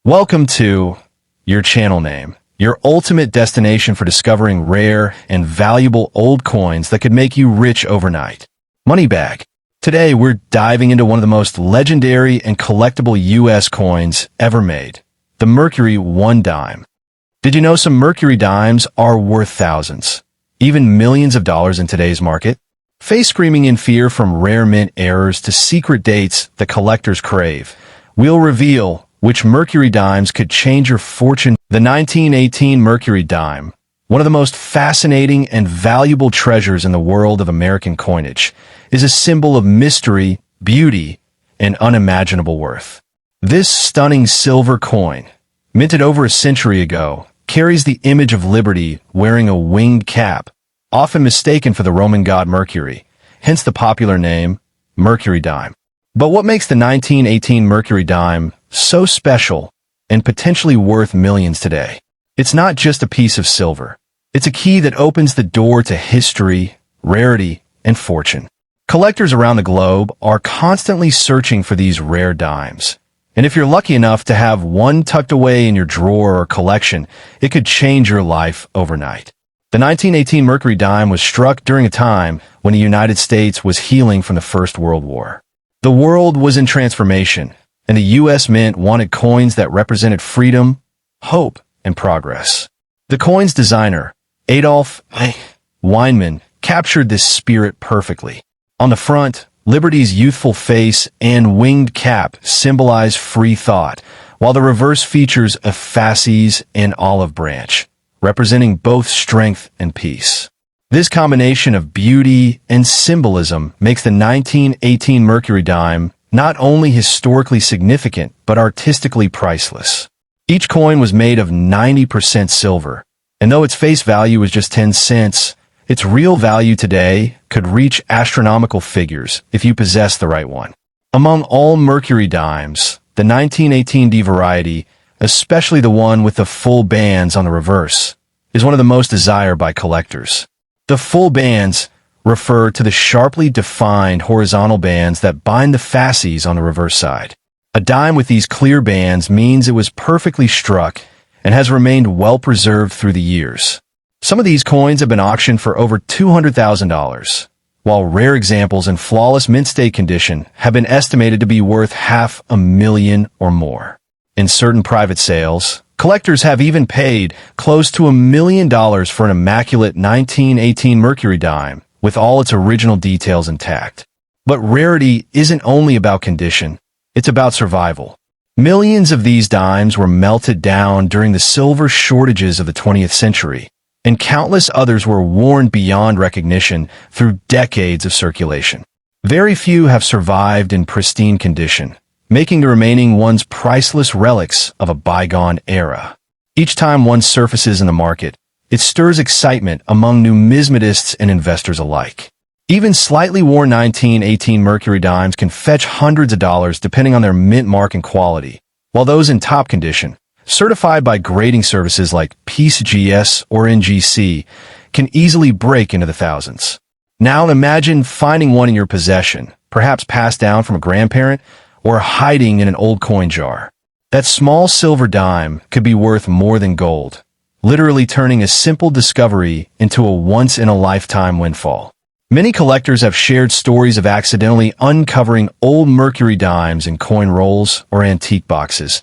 Welcome to your channel name, your ultimate destination for discovering rare and valuable old coins that could make you rich overnight. Moneybag. Today, we're diving into one of the most legendary and collectible U.S. coins ever made, the Mercury One Dime. Did you know some Mercury dimes are worth thousands, even millions of dollars in today's market? Face screaming in fear from rare mint errors to secret dates that collectors crave, we'll reveal which Mercury dimes could change your fortune. The 1918 Mercury dime, one of the most fascinating and valuable treasures in the world of American coinage, is a symbol of mystery, beauty, and unimaginable worth. This stunning silver coin, minted over a century ago, carries the image of liberty wearing a winged cap, often mistaken for the Roman god Mercury, hence the popular name Mercury dime. But what makes the 1918 Mercury dime so special and potentially worth millions today? It's not just a piece of silver. It's a key that opens the door to history, rarity, and fortune. Collectors around the globe are constantly searching for these rare dimes. And if you're lucky enough to have one tucked away in your drawer or collection, it could change your life overnight. The 1918 Mercury dime was struck during a time when the United States was healing from the First World War. The world was in transformation, and the U.S. Mint wanted coins that represented freedom, hope, and progress. The coin's designer, Adolf Weinman, captured this spirit perfectly. On the front, Liberty's youthful face and winged cap symbolize free thought, while the reverse features a fasces and olive branch, representing both strength and peace. This combination of beauty and symbolism makes the 1918 Mercury dime not only historically significant, but artistically priceless. Each coin was made of 90% silver, and though its face value was just 10 cents, its real value today could reach astronomical figures if you possess the right one. Among all Mercury dimes, the 1918 D variety, especially the one with the full bands on the reverse, is one of the most desired by collectors. The full bands refer to the sharply defined horizontal bands that bind the fasces on the reverse side. A dime with these clear bands means it was perfectly struck and has remained well preserved through the years. Some of these coins have been auctioned for over $200,000, while rare examples in flawless mint state condition have been estimated to be worth $500,000 or more. In certain private sales, collectors have even paid close to $1 million for an immaculate 1918 Mercury dime with all its original details intact. But rarity isn't only about condition, it's about survival. Millions of these dimes were melted down during the silver shortages of the 20th century, and countless others were worn beyond recognition through decades of circulation. Very few have survived in pristine condition, making the remaining ones priceless relics of a bygone era. Each time one surfaces in the market, it stirs excitement among numismatists and investors alike. Even slightly worn 1918 Mercury dimes can fetch hundreds of dollars depending on their mint mark and quality, while those in top condition, certified by grading services like PCGS or NGC, can easily break into the thousands. Now imagine finding one in your possession, perhaps passed down from a grandparent, or hiding in an old coin jar. That small silver dime could be worth more than gold, literally turning a simple discovery into a once-in-a-lifetime windfall. Many collectors have shared stories of accidentally uncovering old Mercury dimes in coin rolls or antique boxes,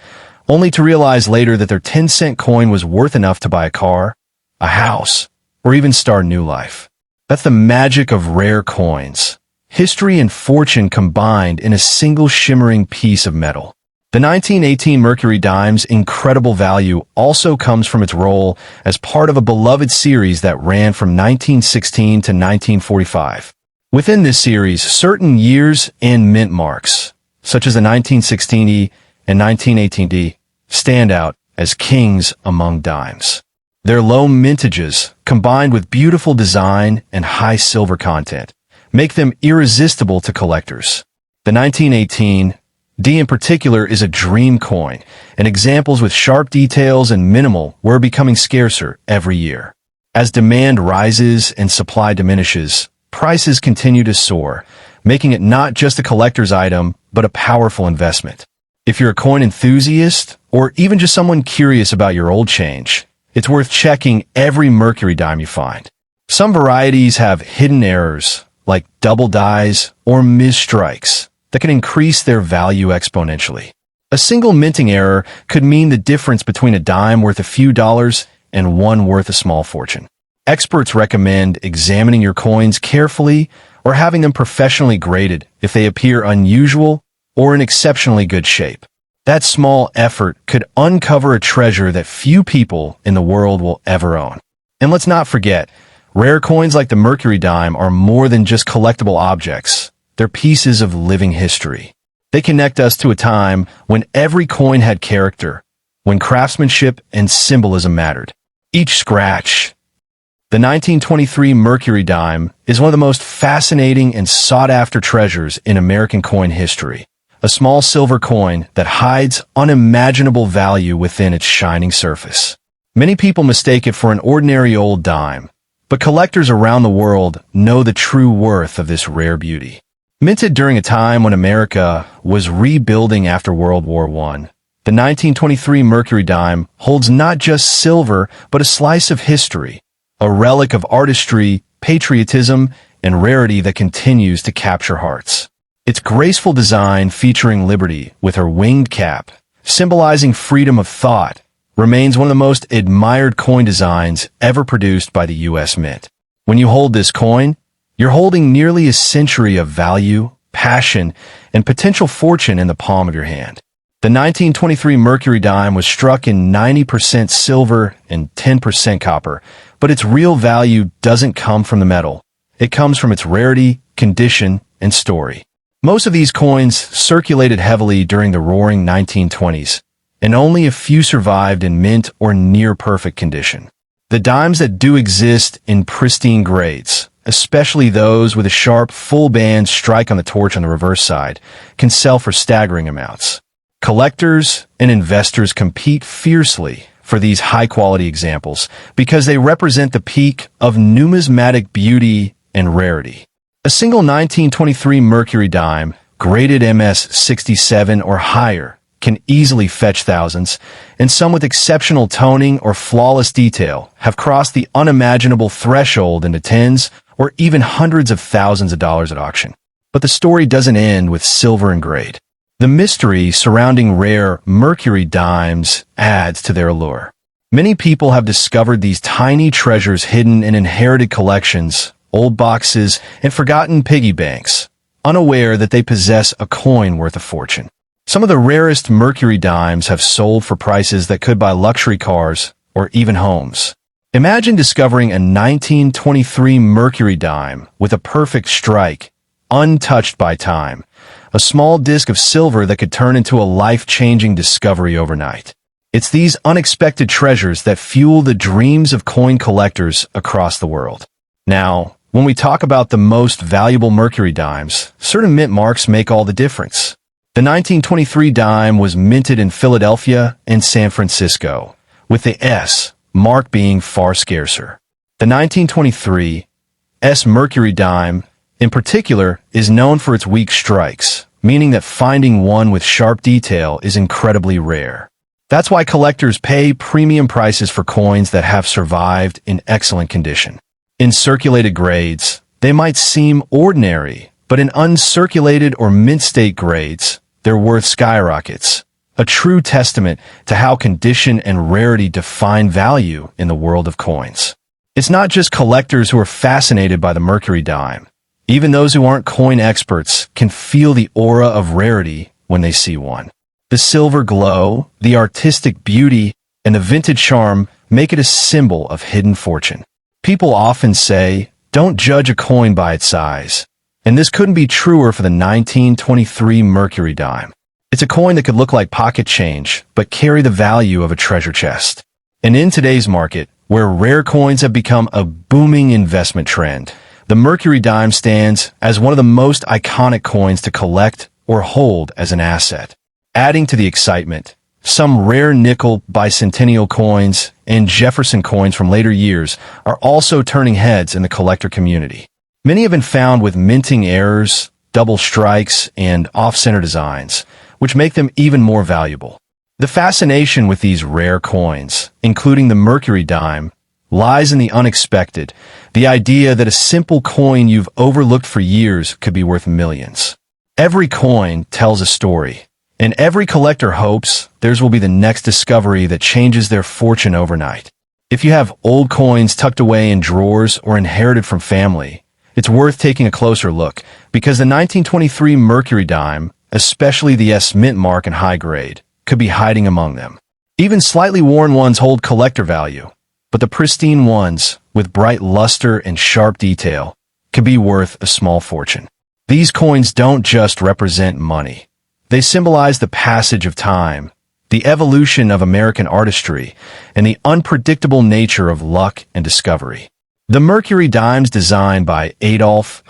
only to realize later that their 10-cent coin was worth enough to buy a car, a house, or even start new life. That's the magic of rare coins. History and fortune combined in a single shimmering piece of metal. The 1918 Mercury dime's incredible value also comes from its role as part of a beloved series that ran from 1916 to 1945. Within this series, certain years and mint marks, such as the 1916E and 1918D, stand out as kings among dimes. Their low mintages, combined with beautiful design and high silver content, make them irresistible to collectors. The 1918 D in particular is a dream coin, and examples with sharp details and minimal were becoming scarcer every year. As demand rises and supply diminishes, prices continue to soar, making it not just a collector's item, but a powerful investment. If you're a coin enthusiast or even just someone curious about your old change, it's worth checking every Mercury dime you find. Some varieties have hidden errors, like double dies or misstrikes, that can increase their value exponentially. A single minting error could mean the difference between a dime worth a few dollars and one worth a small fortune. Experts recommend examining your coins carefully or having them professionally graded if they appear unusual or in exceptionally good shape. That small effort could uncover a treasure that few people in the world will ever own. And let's not forget, rare coins like the Mercury dime are more than just collectible objects. They're pieces of living history. They connect us to a time when every coin had character, when craftsmanship and symbolism mattered. Each scratch. The 1923 Mercury dime is one of the most fascinating and sought-after treasures in American coin history. A small silver coin that hides unimaginable value within its shining surface. Many people mistake it for an ordinary old dime, but collectors around the world know the true worth of this rare beauty. Minted during a time when America was rebuilding after World War I, the 1923 Mercury dime holds not just silver, but a slice of history, a relic of artistry, patriotism, and rarity that continues to capture hearts. Its graceful design featuring Liberty with her winged cap, symbolizing freedom of thought, remains one of the most admired coin designs ever produced by the U.S. Mint. When you hold this coin, you're holding nearly a century of value, passion, and potential fortune in the palm of your hand. The 1923 Mercury dime was struck in 90% silver and 10% copper, but its real value doesn't come from the metal. It comes from its rarity, condition, and story. Most of these coins circulated heavily during the roaring 1920s, and only a few survived in mint or near-perfect condition. The dimes that do exist in pristine grades, especially those with a sharp, full-band strike on the torch on the reverse side, can sell for staggering amounts. Collectors and investors compete fiercely for these high-quality examples because they represent the peak of numismatic beauty and rarity. A single 1923 Mercury dime, graded MS-67 or higher, can easily fetch thousands, and some with exceptional toning or flawless detail have crossed the unimaginable threshold into tens or even hundreds of thousands of dollars at auction. But the story doesn't end with silver and grade. The mystery surrounding rare Mercury dimes adds to their allure. Many people have discovered these tiny treasures hidden in inherited collections, old boxes, and forgotten piggy banks, unaware that they possess a coin worth a fortune. Some of the rarest Mercury dimes have sold for prices that could buy luxury cars or even homes. Imagine discovering a 1923 Mercury dime with a perfect strike, untouched by time, a small disc of silver that could turn into a life-changing discovery overnight. It's these unexpected treasures that fuel the dreams of coin collectors across the world. Now, when we talk about the most valuable Mercury dimes, certain mint marks make all the difference. The 1923 dime was minted in Philadelphia and San Francisco, with the S mark being far scarcer. The 1923 S Mercury dime, in particular, is known for its weak strikes, meaning that finding one with sharp detail is incredibly rare. That's why collectors pay premium prices for coins that have survived in excellent condition. In circulated grades, they might seem ordinary, but in uncirculated or mint state grades, they're worth skyrockets, a true testament to how condition and rarity define value in the world of coins. It's not just collectors who are fascinated by the Mercury dime. Even those who aren't coin experts can feel the aura of rarity when they see one. The silver glow, the artistic beauty, and the vintage charm make it a symbol of hidden fortune. People often say, don't judge a coin by its size. And this couldn't be truer for the 1923 Mercury dime. It's a coin that could look like pocket change, but carry the value of a treasure chest. And in today's market, where rare coins have become a booming investment trend, the Mercury dime stands as one of the most iconic coins to collect or hold as an asset. Adding to the excitement, some rare nickel bicentennial coins and Jefferson coins from later years are also turning heads in the collector community. Many have been found with minting errors, double strikes, and off-center designs, which make them even more valuable. The fascination with these rare coins, including the Mercury Dime, lies in the unexpected, the idea that a simple coin you've overlooked for years could be worth millions. Every coin tells a story, and every collector hopes theirs will be the next discovery that changes their fortune overnight. If you have old coins tucked away in drawers or inherited from family, it's worth taking a closer look, because the 1923 Mercury Dime, especially the S mint mark and high grade, could be hiding among them. Even slightly worn ones hold collector value, but the pristine ones, with bright luster and sharp detail, can be worth a small fortune. These coins don't just represent money. They symbolize the passage of time, the evolution of American artistry, and the unpredictable nature of luck and discovery. The Mercury Dimes, designed by Adolf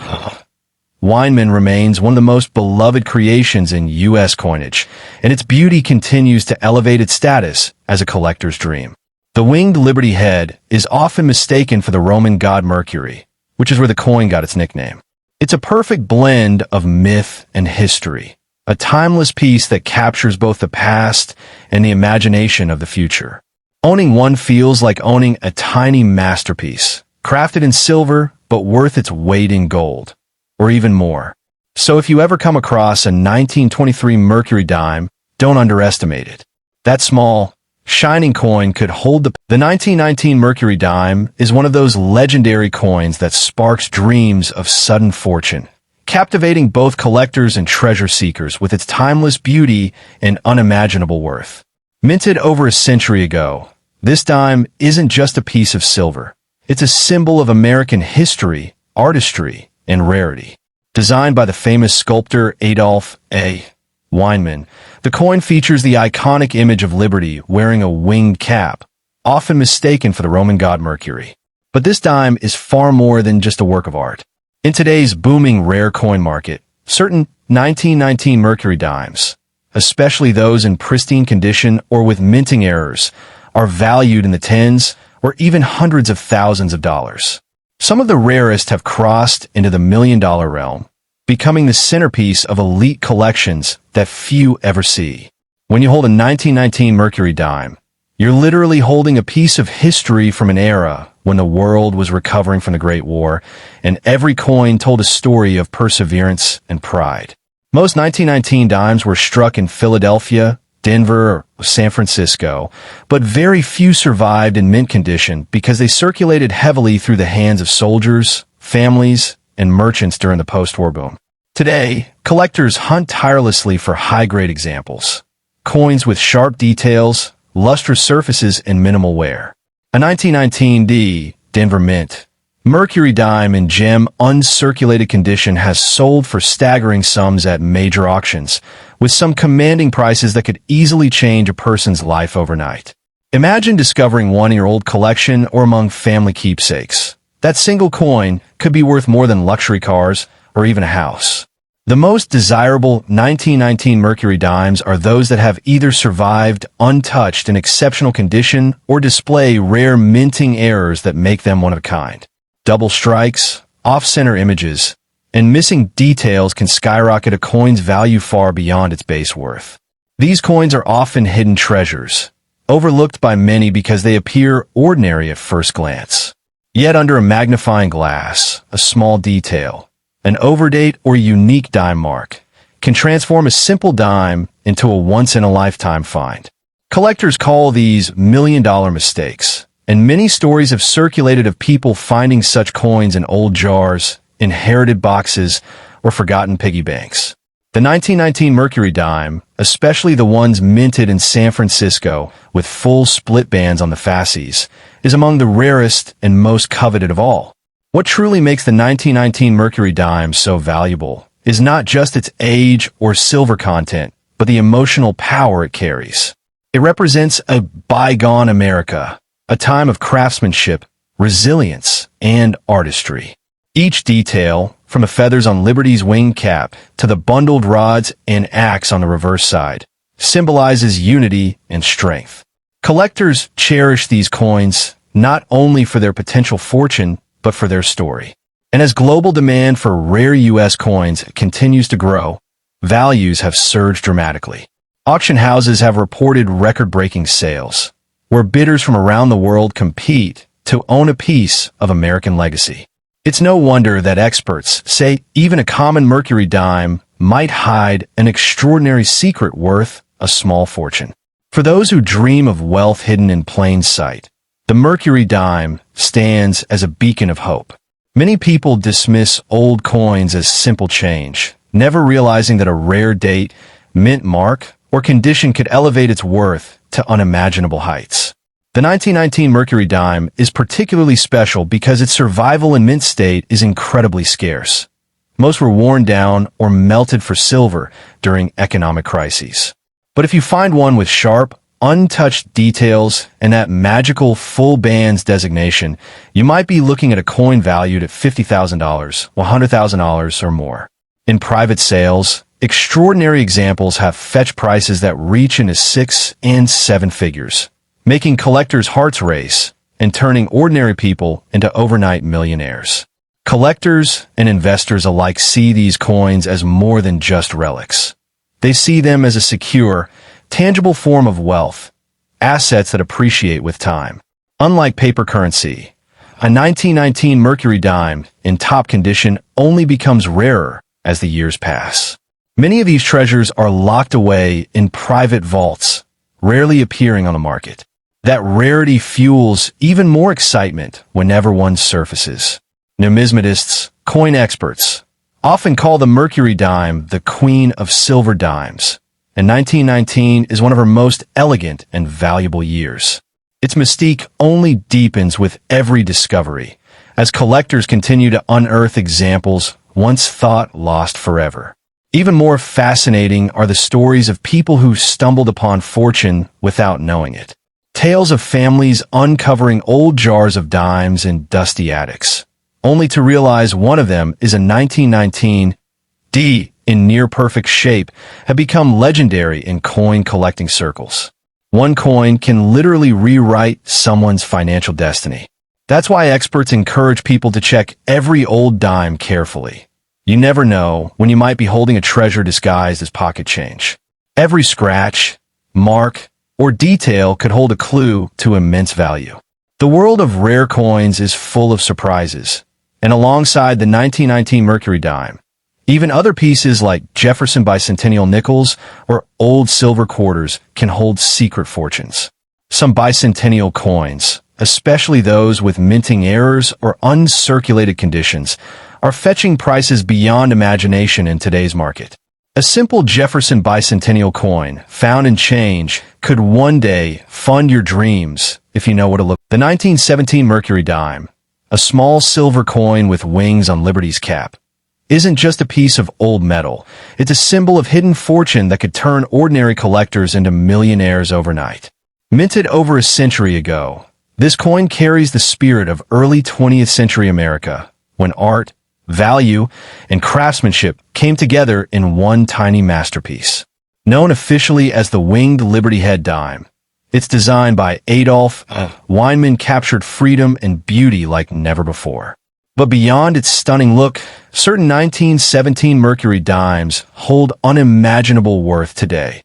Weinman, remains one of the most beloved creations in U.S. coinage, and its beauty continues to elevate its status as a collector's dream. The winged Liberty head is often mistaken for the Roman god Mercury, which is where the coin got its nickname. It's a perfect blend of myth and history, a timeless piece that captures both the past and the imagination of the future. Owning one feels like owning a tiny masterpiece, crafted in silver but worth its weight in gold, or even more. So if you ever come across a 1923 Mercury Dime, don't underestimate it. That small, shining coin could hold the 1919 Mercury Dime is one of those legendary coins that sparks dreams of sudden fortune, captivating both collectors and treasure seekers with its timeless beauty and unimaginable worth. Minted over a century ago, this dime isn't just a piece of silver. It's a symbol of American history, artistry, and rarity. Designed by the famous sculptor Adolf Weinman, the coin features the iconic image of Liberty wearing a winged cap, often mistaken for the Roman god Mercury. But this dime is far more than just a work of art. In today's booming rare coin market, certain 1919 Mercury dimes, especially those in pristine condition or with minting errors, are valued in the tens or even hundreds of thousands of dollars. Some of the rarest have crossed into the million-dollar realm, becoming the centerpiece of elite collections that few ever see. When you hold a 1919 Mercury Dime, you're literally holding a piece of history from an era when the world was recovering from the Great War, and every coin told a story of perseverance and pride. Most 1919 dimes were struck in Philadelphia, Denver, or San Francisco, but very few survived in mint condition because they circulated heavily through the hands of soldiers, families, and merchants during the post-war boom. Today, collectors hunt tirelessly for high-grade examples, coins with sharp details, lustrous surfaces, and minimal wear. A 1919 Denver Mint Mercury Dime in gem uncirculated condition has sold for staggering sums at major auctions, with some commanding prices that could easily change a person's life overnight. Imagine discovering one in your old collection or among family keepsakes. That single coin could be worth more than luxury cars or even a house. The most desirable 1919 Mercury Dimes are those that have either survived untouched in exceptional condition or display rare minting errors that make them one of a kind. Double strikes, off-center images, and missing details can skyrocket a coin's value far beyond its base worth. These coins are often hidden treasures, overlooked by many because they appear ordinary at first glance. Yet under a magnifying glass, a small detail, an overdate or unique dime mark, can transform a simple dime into a once-in-a-lifetime find. Collectors call these million-dollar mistakes, and many stories have circulated of people finding such coins in old jars, inherited boxes, or forgotten piggy banks. The 1919 Mercury Dime, especially the ones minted in San Francisco with full split bands on the fasces, is among the rarest and most coveted of all. What truly makes the 1919 Mercury Dime so valuable is not just its age or silver content, but the emotional power it carries. It represents a bygone America, a time of craftsmanship, resilience, and artistry. Each detail, from the feathers on Liberty's wing cap to the bundled rods and axe on the reverse side, symbolizes unity and strength. Collectors cherish these coins not only for their potential fortune, but for their story. And as global demand for rare U.S. coins continues to grow, values have surged dramatically. Auction houses have reported record-breaking sales, where bidders from around the world compete to own a piece of American legacy. It's no wonder that experts say even a common Mercury dime might hide an extraordinary secret worth a small fortune. For those who dream of wealth hidden in plain sight, the Mercury dime stands as a beacon of hope. Many people dismiss old coins as simple change, never realizing that a rare date, mint mark, or condition could elevate its worth to unimaginable heights. The 1919 Mercury dime is particularly special because its survival in mint state is incredibly scarce. Most were worn down or melted for silver during economic crises. But if you find one with sharp, untouched details and that magical full bands designation, you might be looking at a coin valued at $50,000, $100,000 or more. In private sales, extraordinary examples have fetch prices that reach into 6 and 7 figures, making collectors' hearts race and turning ordinary people into overnight millionaires. Collectors and investors alike see these coins as more than just relics. They see them as a secure, tangible form of wealth, assets that appreciate with time. Unlike paper currency, a 1919 Mercury dime in top condition only becomes rarer as the years pass. Many of these treasures are locked away in private vaults, rarely appearing on the market. That rarity fuels even more excitement whenever one surfaces. Numismatists, coin experts, often call the Mercury dime the queen of silver dimes, and 1919 is one of her most elegant and valuable years. Its mystique only deepens with every discovery, as collectors continue to unearth examples once thought lost forever. Even more fascinating are the stories of people who stumbled upon fortune without knowing it. Tales of families uncovering old jars of dimes in dusty attics, only to realize one of them is a 1919 D in near-perfect shape, have become legendary in coin collecting circles. One coin can literally rewrite someone's financial destiny. That's why experts encourage people to check every old dime carefully. You never know when you might be holding a treasure disguised as pocket change. Every scratch, mark, or detail could hold a clue to immense value. The world of rare coins is full of surprises, and alongside the 1919 Mercury dime, even other pieces like Jefferson bicentennial nickels or old silver quarters can hold secret fortunes. Some bicentennial coins, especially those with minting errors or uncirculated conditions, are fetching prices beyond imagination in today's market. A simple Jefferson bicentennial coin found in change could one day fund your dreams if you know what to look. The 1917 Mercury dime, a small silver coin with wings on Liberty's cap, isn't just a piece of old metal. It's a symbol of hidden fortune that could turn ordinary collectors into millionaires overnight. Minted over a century ago, this coin carries the spirit of early 20th century America, when art, value, and craftsmanship came together in one tiny masterpiece. Known officially as the Winged Liberty Head dime, its design by Adolf Weinman captured freedom and beauty like never before. But beyond its stunning look, certain 1917 Mercury dimes hold unimaginable worth today.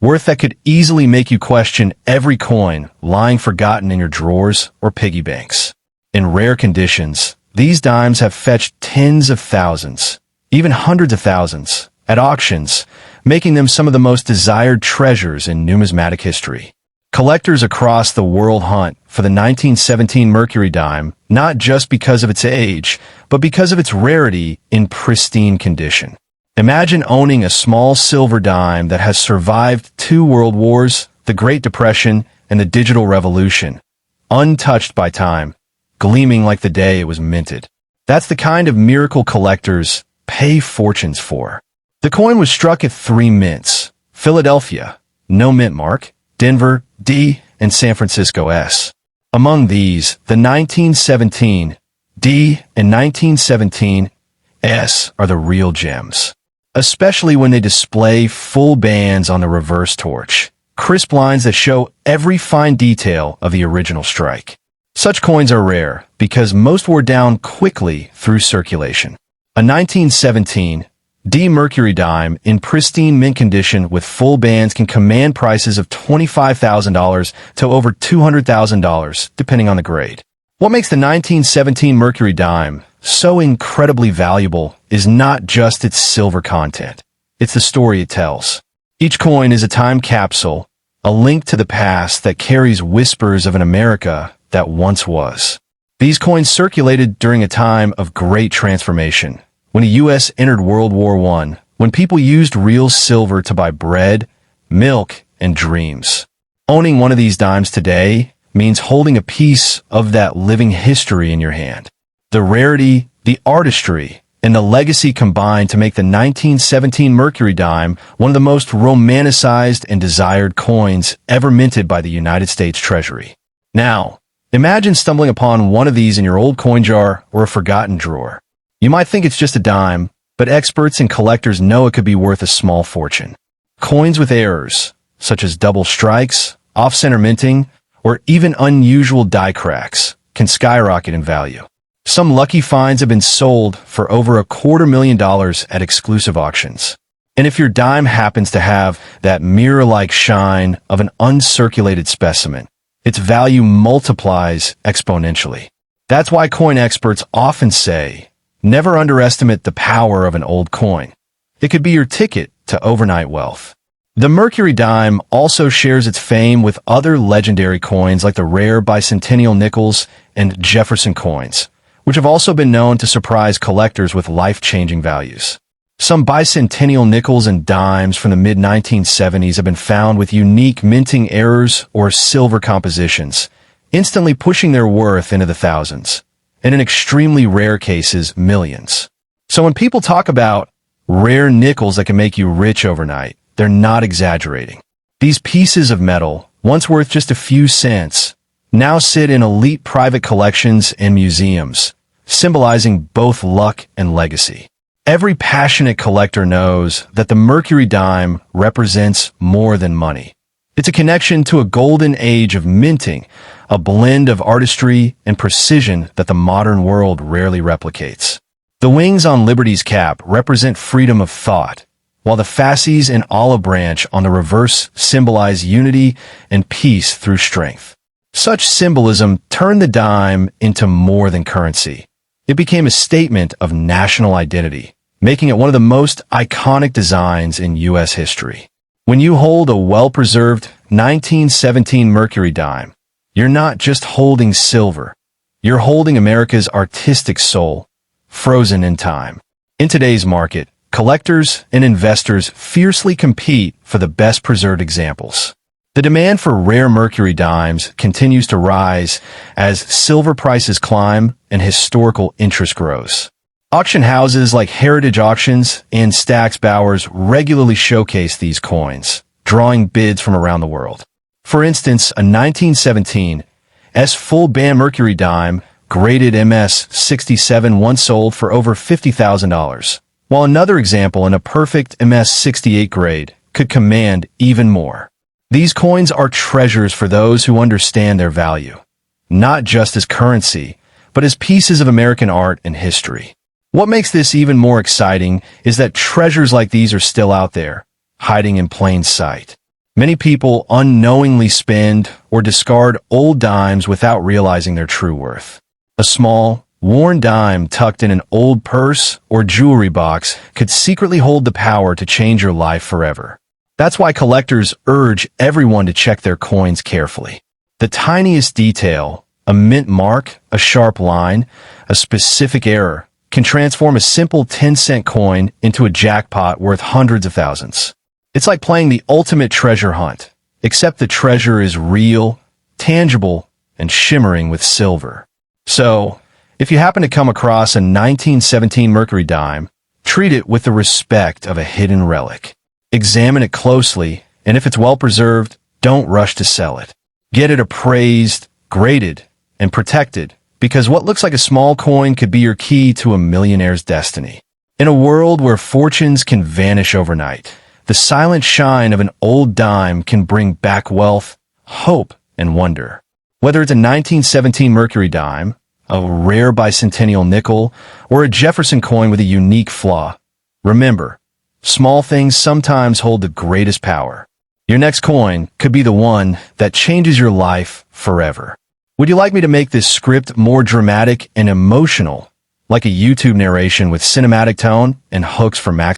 Worth that could easily make you question every coin lying forgotten in your drawers or piggy banks. In rare conditions, these dimes have fetched tens of thousands, even hundreds of thousands, at auctions, making them some of the most desired treasures in numismatic history. Collectors across the world hunt for the 1917 Mercury dime, not just because of its age, but because of its rarity in pristine condition. Imagine owning a small silver dime that has survived 2 world wars, the Great Depression, and the Digital Revolution, untouched by time, gleaming like the day it was minted. That's the kind of miracle collectors pay fortunes for. The coin was struck at 3 mints: Philadelphia, no mint mark; Denver, D, and San Francisco, S. Among these, the 1917 D and 1917 S are the real gems, especially when they display full bands on the reverse torch, crisp lines that show every fine detail of the original strike. Such coins are rare, because most wore down quickly through circulation. A 1917 D Mercury Dime, in pristine mint condition with full bands, can command prices of $25,000 to over $200,000, depending on the grade. What makes the 1917 Mercury Dime so incredibly valuable is not just its silver content. It's the story it tells. Each coin is a time capsule, a link to the past that carries whispers of an America that once was. These coins circulated during a time of great transformation, when the U.S. entered World War I, when people used real silver to buy bread, milk, and dreams. Owning one of these dimes today means holding a piece of that living history in your hand. The rarity, the artistry, and the legacy combined to make the 1917 Mercury Dime one of the most romanticized and desired coins ever minted by the United States Treasury. Now, imagine stumbling upon one of these in your old coin jar or a forgotten drawer. You might think it's just a dime, but experts and collectors know it could be worth a small fortune. Coins with errors, such as double strikes, off-center minting, or even unusual die cracks, can skyrocket in value. Some lucky finds have been sold for over $250,000 at exclusive auctions. And if your dime happens to have that mirror-like shine of an uncirculated specimen, its value multiplies exponentially. That's why coin experts often say, never underestimate the power of an old coin. It could be your ticket to overnight wealth. The Mercury Dime also shares its fame with other legendary coins like the rare bicentennial nickels and Jefferson coins, which have also been known to surprise collectors with life-changing values. Some bicentennial nickels and dimes from the mid-1970s have been found with unique minting errors or silver compositions, instantly pushing their worth into the thousands, and in extremely rare cases, millions. So when people talk about rare nickels that can make you rich overnight, they're not exaggerating. These pieces of metal, once worth just a few cents, now sit in elite private collections and museums, symbolizing both luck and legacy. Every passionate collector knows that the Mercury Dime represents more than money. It's a connection to a golden age of minting, a blend of artistry and precision that the modern world rarely replicates. The wings on Liberty's cap represent freedom of thought, while the fasces and olive branch on the reverse symbolize unity and peace through strength. Such symbolism turned the dime into more than currency. It became a statement of national identity, making it one of the most iconic designs in U.S. history. When you hold a well-preserved 1917 Mercury Dime, you're not just holding silver. You're holding America's artistic soul, frozen in time. In today's market, collectors and investors fiercely compete for the best-preserved examples. The demand for rare Mercury dimes continues to rise as silver prices climb and historical interest grows. Auction houses like Heritage Auctions and Stack's Bowers regularly showcase these coins, drawing bids from around the world. For instance, a 1917 S full band Mercury dime, graded MS-67, once sold for over $50,000, while another example in a perfect MS-68 grade could command even more. These coins are treasures for those who understand their value, not just as currency, but as pieces of American art and history. What makes this even more exciting is that treasures like these are still out there, hiding in plain sight. Many people unknowingly spend or discard old dimes without realizing their true worth. A small, worn dime tucked in an old purse or jewelry box could secretly hold the power to change your life forever. That's why collectors urge everyone to check their coins carefully. The tiniest detail, a mint mark, a sharp line, a specific error, can transform a simple 10-cent coin into a jackpot worth hundreds of thousands. It's like playing the ultimate treasure hunt, except the treasure is real, tangible, and shimmering with silver. So, if you happen to come across a 1917 Mercury dime, treat it with the respect of a hidden relic. Examine it closely, and if it's well preserved, don't rush to sell it. Get it appraised, graded, and protected, because what looks like a small coin could be your key to a millionaire's destiny. In a world where fortunes can vanish overnight, the silent shine of an old dime can bring back wealth, hope, and wonder. Whether it's a 1917 Mercury dime, a rare bicentennial nickel, or a Jefferson coin with a unique flaw, Remember, small things sometimes hold the greatest power. Your next coin could be the one that changes your life forever. Would you like me to make this script more dramatic and emotional, like a YouTube narration with cinematic tone and hooks for max?